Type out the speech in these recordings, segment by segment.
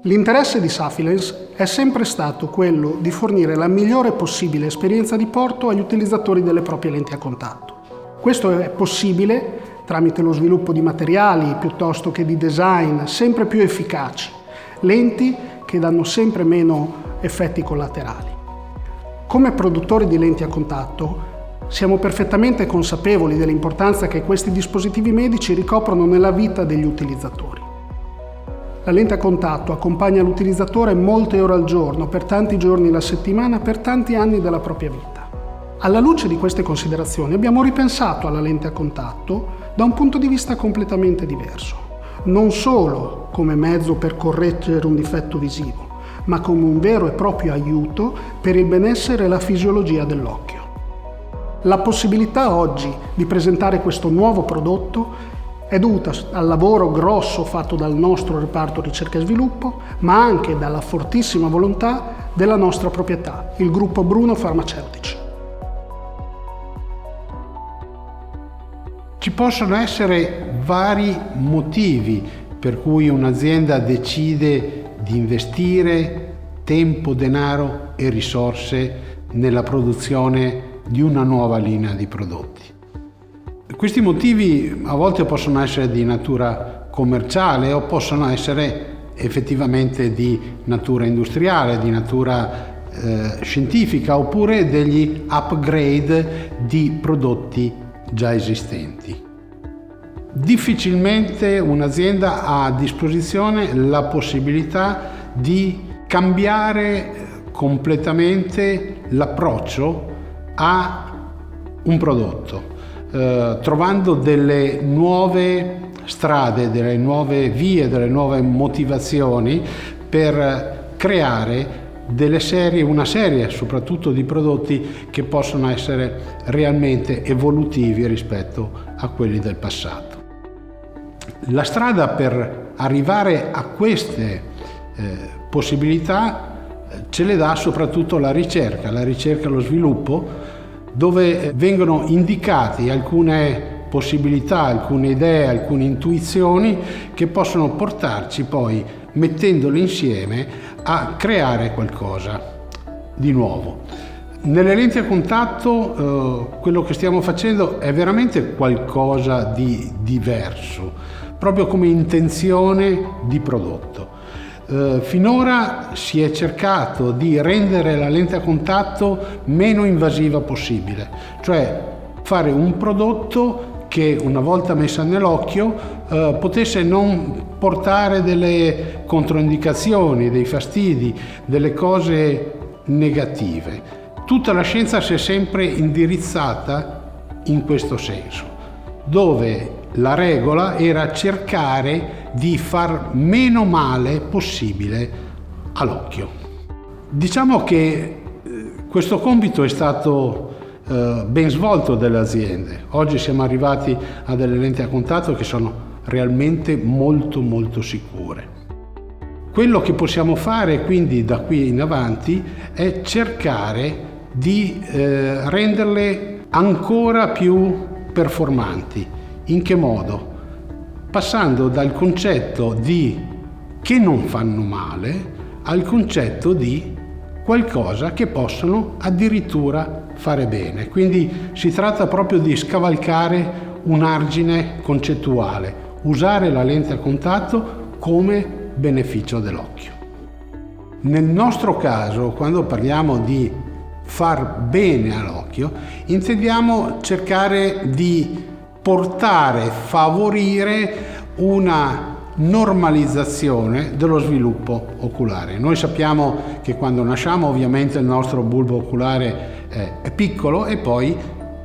L'interesse di Safilens è sempre stato quello di fornire la migliore possibile esperienza di porto agli utilizzatori delle proprie lenti a contatto. Questo è possibile tramite lo sviluppo di materiali piuttosto che di design sempre più efficaci, lenti che danno sempre meno effetti collaterali. Come produttori di lenti a contatto siamo perfettamente consapevoli dell'importanza che questi dispositivi medici ricoprono nella vita degli utilizzatori. La lente a contatto accompagna l'utilizzatore molte ore al giorno, per tanti giorni la settimana, per tanti anni della propria vita. Alla luce di queste considerazioni abbiamo ripensato alla lente a contatto da un punto di vista completamente diverso. Non solo come mezzo per correggere un difetto visivo, ma come un vero e proprio aiuto per il benessere e la fisiologia dell'occhio. La possibilità oggi di presentare questo nuovo prodotto è dovuta al lavoro grosso fatto dal nostro reparto ricerca e sviluppo, ma anche dalla fortissima volontà della nostra proprietà, il gruppo Bruno Farmaceutici. Ci possono essere vari motivi per cui un'azienda decide di investire tempo, denaro e risorse nella produzione di una nuova linea di prodotti. Questi motivi a volte possono essere di natura commerciale o possono essere effettivamente di natura industriale, di natura scientifica, oppure degli upgrade di prodotti già esistenti. Difficilmente un'azienda ha a disposizione la possibilità di cambiare completamente l'approccio a un prodotto, trovando delle nuove strade, delle nuove vie, delle nuove motivazioni per creare una serie soprattutto di prodotti che possono essere realmente evolutivi rispetto a quelli del passato. La strada per arrivare a queste possibilità ce le dà soprattutto la ricerca e lo sviluppo, dove vengono indicati alcune possibilità, alcune idee, alcune intuizioni che possono portarci poi, mettendole insieme, a creare qualcosa di nuovo. Nelle lenti a contatto quello che stiamo facendo è veramente qualcosa di diverso, proprio come intenzione di prodotto. Finora si è cercato di rendere la lente a contatto meno invasiva possibile, cioè fare un prodotto che una volta messa nell'occhio potesse non portare delle controindicazioni, dei fastidi, delle cose negative. Tutta la scienza si è sempre indirizzata in questo senso, dove la regola era cercare di far meno male possibile all'occhio. Diciamo che questo compito è stato ben svolto dalle aziende. Oggi siamo arrivati a delle lenti a contatto che sono realmente molto molto sicure. Quello che possiamo fare quindi da qui in avanti è cercare di renderle ancora più performanti. In che modo? Passando dal concetto di che non fanno male al concetto di qualcosa che possono addirittura fare bene. Quindi si tratta proprio di scavalcare un argine concettuale, usare la lente a contatto come beneficio dell'occhio. Nel nostro caso, quando parliamo di far bene all'occhio, intendiamo cercare di portare, favorire una normalizzazione dello sviluppo oculare. Noi sappiamo che quando nasciamo ovviamente il nostro bulbo oculare è piccolo e poi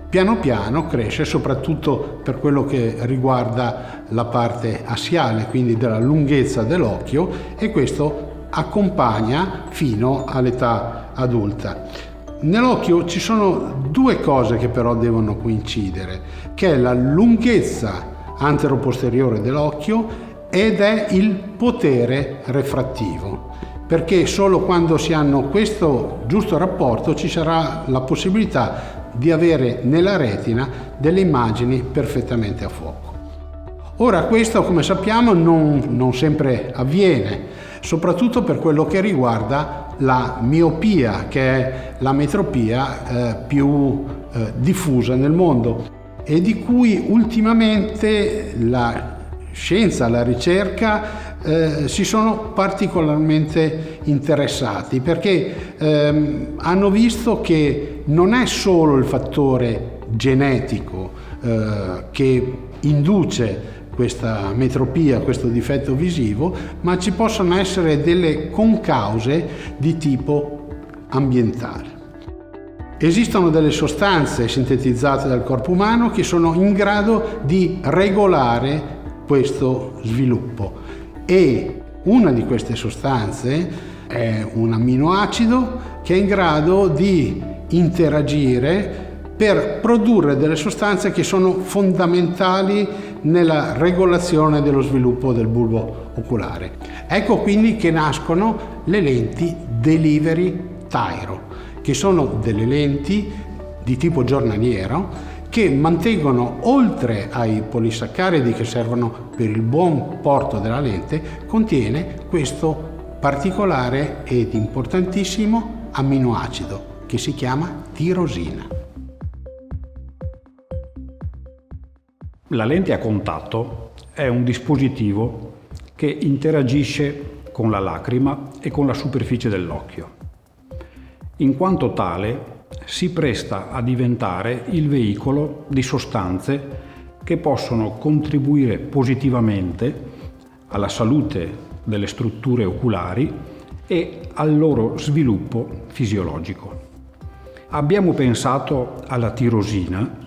piano piano cresce, soprattutto per quello che riguarda la parte assiale, quindi della lunghezza dell'occhio, e questo accompagna fino all'età adulta. Nell'occhio ci sono due cose che però devono coincidere, che è la lunghezza antero-posteriore dell'occhio ed è il potere refrattivo, perché solo quando si hanno questo giusto rapporto ci sarà la possibilità di avere nella retina delle immagini perfettamente a fuoco. Ora questo, come sappiamo, non sempre avviene, soprattutto per quello che riguarda la miopia, che è la metropia più diffusa nel mondo e di cui ultimamente la scienza, la ricerca si sono particolarmente interessati, perché hanno visto che non è solo il fattore genetico che induce questa metropia, questo difetto visivo, ma ci possono essere delle concause di tipo ambientale. Esistono delle sostanze sintetizzate dal corpo umano che sono in grado di regolare questo sviluppo e una di queste sostanze è un amminoacido che è in grado di interagire per produrre delle sostanze che sono fondamentali nella regolazione dello sviluppo del bulbo oculare. Ecco quindi che nascono le lenti Delivery Tyro, che sono delle lenti di tipo giornaliero che mantengono, oltre ai polisaccaridi che servono per il buon porto della lente, contiene questo particolare ed importantissimo amminoacido che si chiama tirosina. La lente a contatto è un dispositivo che interagisce con la lacrima e con la superficie dell'occhio. In quanto tale, si presta a diventare il veicolo di sostanze che possono contribuire positivamente alla salute delle strutture oculari e al loro sviluppo fisiologico. Abbiamo pensato alla tirosina,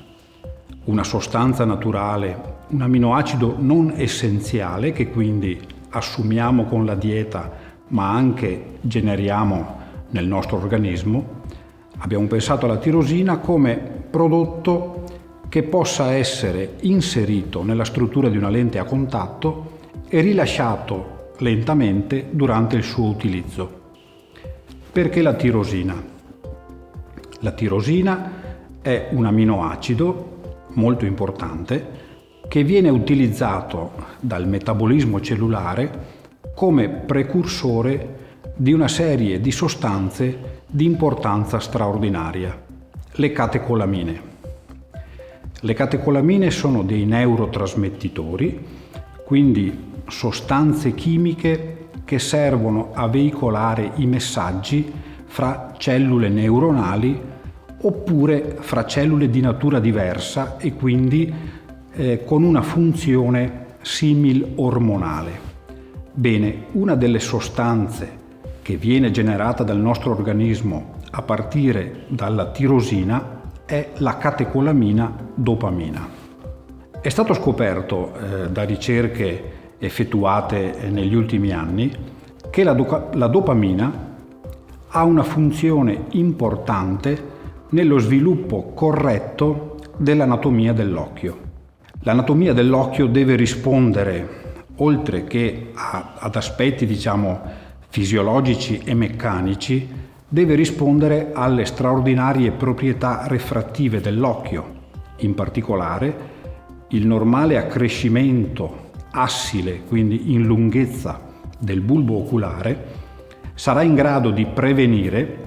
una sostanza naturale, un amminoacido non essenziale che quindi assumiamo con la dieta ma anche generiamo nel nostro organismo. Abbiamo pensato alla tirosina come prodotto che possa essere inserito nella struttura di una lente a contatto e rilasciato lentamente durante il suo utilizzo. Perché la tirosina? La tirosina è un amminoacido molto importante che viene utilizzato dal metabolismo cellulare come precursore di una serie di sostanze di importanza straordinaria, le catecolamine. Le catecolamine sono dei neurotrasmettitori, quindi sostanze chimiche che servono a veicolare i messaggi fra cellule neuronali oppure fra cellule di natura diversa e quindi con una funzione simil-ormonale. Bene, una delle sostanze che viene generata dal nostro organismo a partire dalla tirosina è la catecolamina dopamina. È stato scoperto da ricerche effettuate negli ultimi anni che la dopamina ha una funzione importante nello sviluppo corretto dell'anatomia dell'occhio. L'anatomia dell'occhio deve rispondere, oltre che ad aspetti fisiologici e meccanici, deve rispondere alle straordinarie proprietà refrattive dell'occhio. In particolare, il normale accrescimento assile, quindi in lunghezza, del bulbo oculare, sarà in grado di prevenire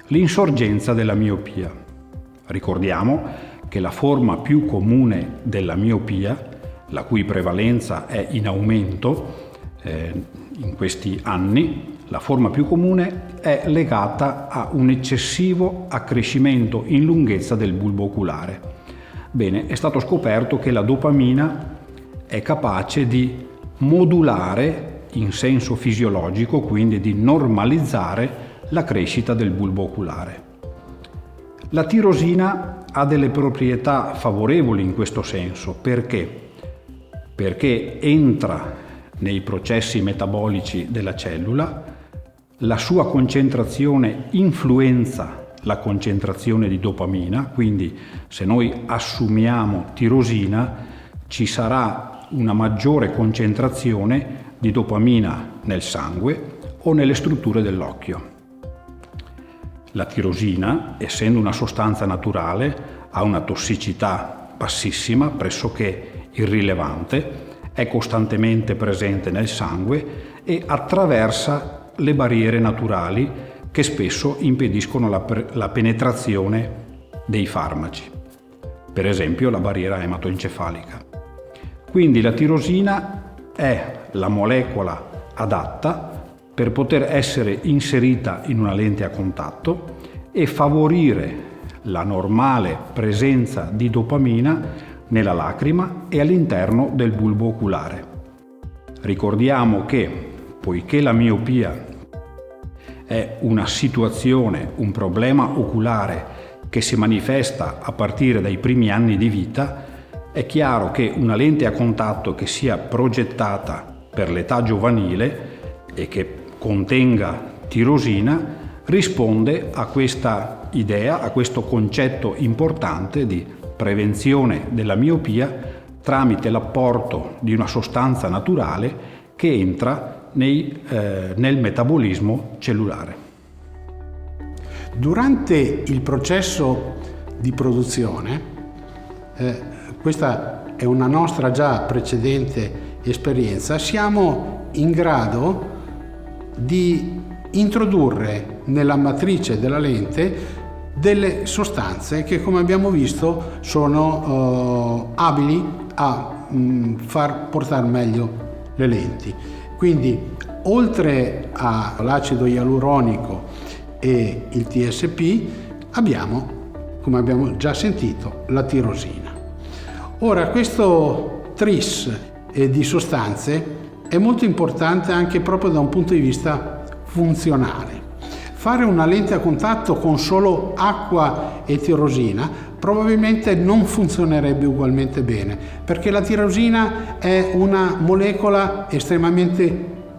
l'insorgenza della miopia. Ricordiamo che la forma più comune della miopia, la cui prevalenza è in aumento in questi anni, la forma più comune è legata a un eccessivo accrescimento in lunghezza del bulbo oculare. Bene, è stato scoperto che la dopamina è capace di modulare in senso fisiologico, quindi di normalizzare la crescita del bulbo oculare. La tirosina ha delle proprietà favorevoli in questo senso. Perché? Perché entra nei processi metabolici della cellula, la sua concentrazione influenza la concentrazione di dopamina, quindi se noi assumiamo tirosina ci sarà una maggiore concentrazione di dopamina nel sangue o nelle strutture dell'occhio. La tirosina, essendo una sostanza naturale, ha una tossicità bassissima, pressoché irrilevante, è costantemente presente nel sangue e attraversa le barriere naturali che spesso impediscono la penetrazione dei farmaci, per esempio la barriera ematoencefalica. Quindi la tirosina è la molecola adatta per poter essere inserita in una lente a contatto e favorire la normale presenza di dopamina nella lacrima e all'interno del bulbo oculare. Ricordiamo che, poiché la miopia è una situazione, un problema oculare che si manifesta a partire dai primi anni di vita, è chiaro che una lente a contatto che sia progettata per l'età giovanile e che contenga tirosina risponde a questa idea, a questo concetto importante di prevenzione della miopia tramite l'apporto di una sostanza naturale che entra nel metabolismo cellulare. Durante il processo di produzione, questa è una nostra già precedente esperienza, siamo in grado di introdurre nella matrice della lente delle sostanze che, come abbiamo visto, sono abili a far portare meglio le lenti. Quindi, oltre all'acido ialuronico e il TSP, abbiamo, come abbiamo già sentito, la tirosina. Ora, questo tris di sostanze è molto importante anche proprio da un punto di vista funzionale. Fare una lente a contatto con solo acqua e tirosina probabilmente non funzionerebbe ugualmente bene, perché la tirosina è una molecola estremamente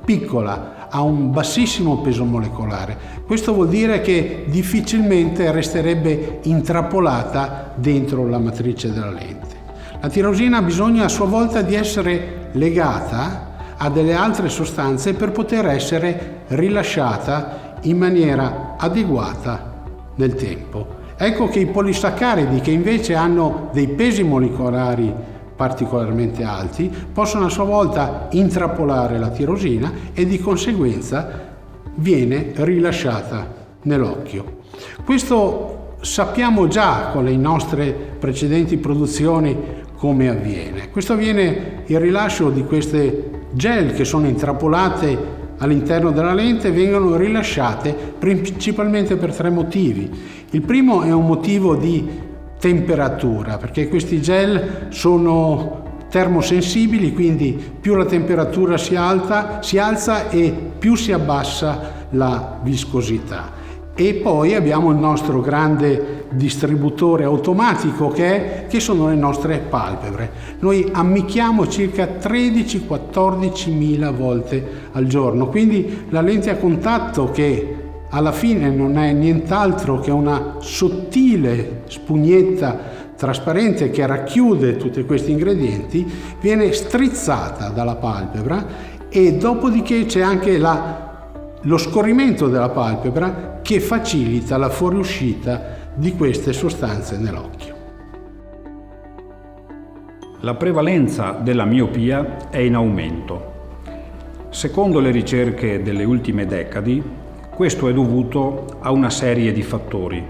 piccola, ha un bassissimo peso molecolare. Questo vuol dire che difficilmente resterebbe intrappolata dentro la matrice della lente. La tirosina ha bisogno a sua volta di essere legata a delle altre sostanze per poter essere rilasciata in maniera adeguata nel tempo. Ecco che i polisaccaridi, che invece hanno dei pesi molecolari particolarmente alti, possono a sua volta intrappolare la tirosina e di conseguenza viene rilasciata nell'occhio. Questo sappiamo già con le nostre precedenti produzioni come avviene. Questo avviene, il rilascio di queste gel che sono intrappolate all'interno della lente vengono rilasciate principalmente per tre motivi. Il primo è un motivo di temperatura, perché questi gel sono termosensibili, quindi più la temperatura si alza e più si abbassa la viscosità. E poi abbiamo il nostro grande distributore automatico che sono le nostre palpebre. Noi ammicchiamo circa 13-14 mila volte al giorno, quindi la lente a contatto, che alla fine non è nient'altro che una sottile spugnetta trasparente che racchiude tutti questi ingredienti, viene strizzata dalla palpebra e dopodiché c'è anche lo scorrimento della palpebra che facilita la fuoriuscita di queste sostanze nell'occhio. La prevalenza della miopia è in aumento. Secondo le ricerche delle ultime decadi, questo è dovuto a una serie di fattori.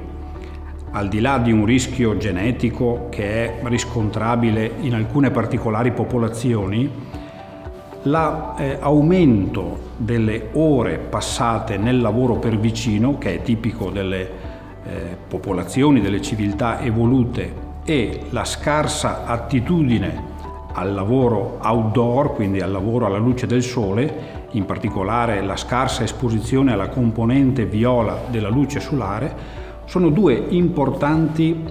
Al di là di un rischio genetico che è riscontrabile in alcune particolari popolazioni, l'aumento delle ore passate nel lavoro per vicino, che è tipico delle popolazioni, delle civiltà evolute, e la scarsa attitudine al lavoro outdoor, quindi al lavoro alla luce del sole, in particolare la scarsa esposizione alla componente viola della luce solare, sono due importanti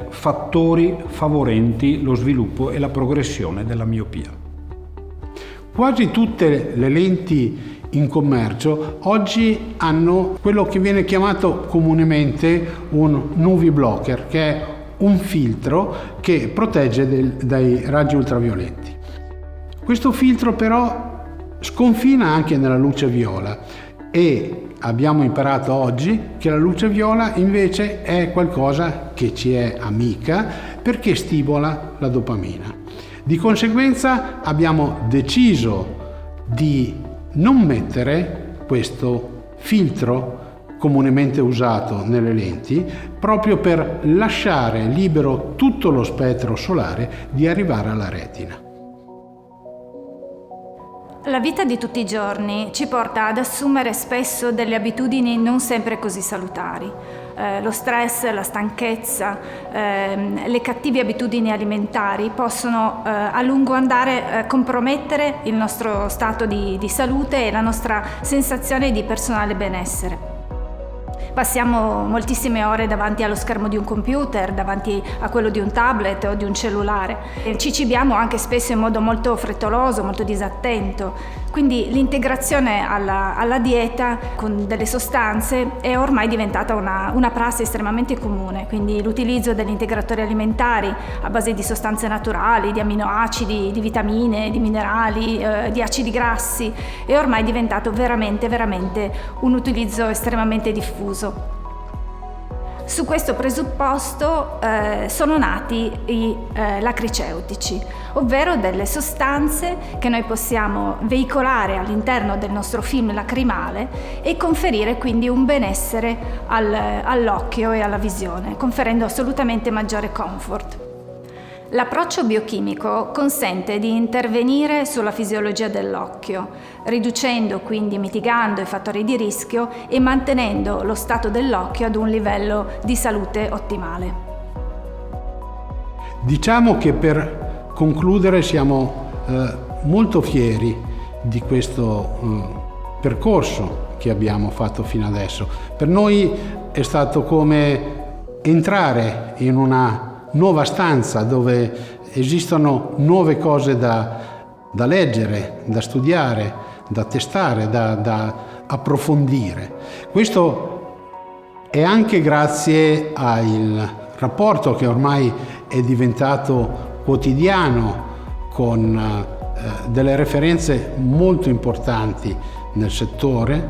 fattori favorenti lo sviluppo e la progressione della miopia. Quasi tutte le lenti in commercio oggi hanno quello che viene chiamato comunemente un UV blocker, che è un filtro che protegge dai raggi ultravioletti. Questo filtro però sconfina anche nella luce viola e abbiamo imparato oggi che la luce viola invece è qualcosa che ci è amica perché stimola la dopamina. Di conseguenza abbiamo deciso di non mettere questo filtro comunemente usato nelle lenti, proprio per lasciare libero tutto lo spettro solare di arrivare alla retina. La vita di tutti i giorni ci porta ad assumere spesso delle abitudini non sempre così salutari. Lo stress, la stanchezza, le cattive abitudini alimentari possono a lungo andare compromettere il nostro stato di salute e la nostra sensazione di personale benessere. Passiamo moltissime ore davanti allo schermo di un computer, davanti a quello di un tablet o di un cellulare. Ci cibiamo anche spesso in modo molto frettoloso, molto disattento. Quindi l'integrazione alla dieta con delle sostanze è ormai diventata una prassi estremamente comune. Quindi l'utilizzo degli integratori alimentari a base di sostanze naturali, di aminoacidi, di vitamine, di minerali, di acidi grassi è ormai diventato veramente un utilizzo estremamente diffuso. Su questo presupposto sono nati i lacriceutici, ovvero delle sostanze che noi possiamo veicolare all'interno del nostro film lacrimale e conferire quindi un benessere all'occhio e alla visione, conferendo assolutamente maggiore comfort. L'approccio biochimico consente di intervenire sulla fisiologia dell'occhio, riducendo quindi, mitigando i fattori di rischio e mantenendo lo stato dell'occhio ad un livello di salute ottimale. Diciamo che per concludere siamo molto fieri di questo percorso che abbiamo fatto fino adesso. Per noi è stato come entrare in una nuova stanza dove esistono nuove cose da leggere, da studiare, da testare, da approfondire. Questo è anche grazie al rapporto che ormai è diventato quotidiano con delle referenze molto importanti nel settore.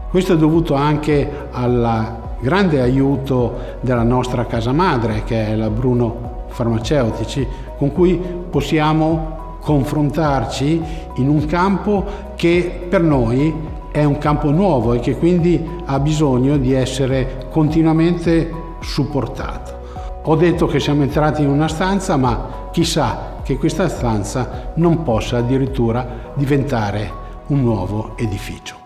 Questo è dovuto anche al grande aiuto della nostra casa madre, che è la Bruno Farmaceutici, con cui possiamo confrontarci in un campo che per noi è un campo nuovo e che quindi ha bisogno di essere continuamente supportato. Ho detto che siamo entrati in una stanza, ma chissà che questa stanza non possa addirittura diventare un nuovo edificio.